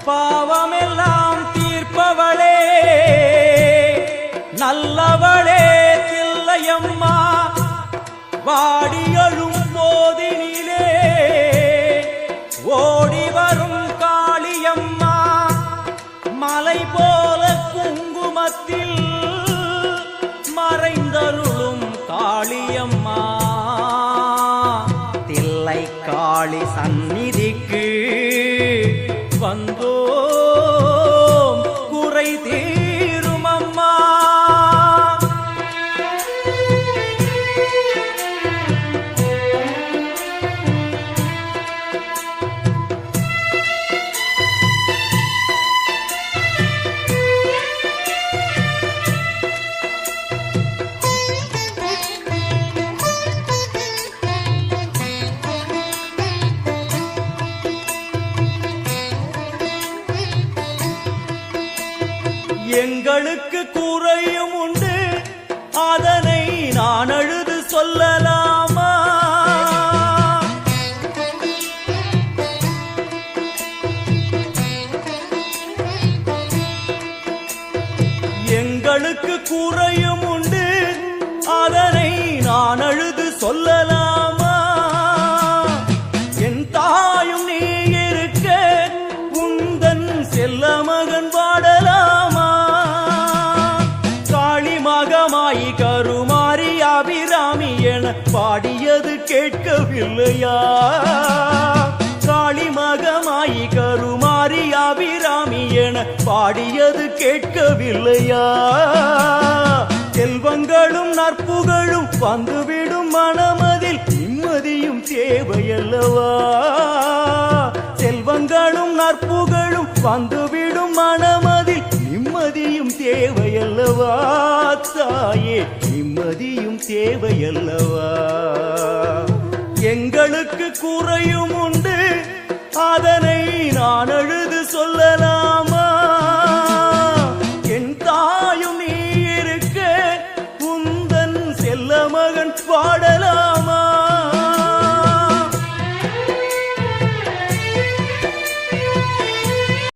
பாவமெல்லாம் தீர்ப்பவளே நல்லவளே தில்லையம்மா வாடியழும் போதினிலே ஓடி வரும் காளியம்மா மலை போல குங்குமத்தில் மறைந்தருளும் காளியம்மா தில்லை காளி சந்நிதிக்கு வந்தோம் குறை தீரும் அம்மா. எங்களுக்கு குறையும் உண்டு அதனை நான் அழுது சொல்லலாமா? எங்களுக்கு குறையும் உண்டு அதனை நான் அழுது சொல்லலாமா? என் தாயும் நீ இருக்க உந்தன் செல்ல மகன் பாடலாமா? மகமாயி கருமாரி அபிராமி என பாடியது கேட்கவில்லையா? காளி மகமாயி கருமாரி அபிராமி என பாடியது கேட்கவில்லையா? செல்வங்களும் நற்புகழும் வந்துவிடும் மனமதில் நிம்மதியும் தேவையல்லவா? செல்வங்களும் நற்புகழும் வந்துவிடும் மனமதில் நிம்மதியும் தேவையல்லவா? தாயே நிம்மதியும் தேவையல்லவா? எங்களுக்கு குறையும் உண்டு அதனை நான் அழுது சொல்லலாமா? என் தாயும் நீ இருக்க உந்தன் செல்ல மகன் பாட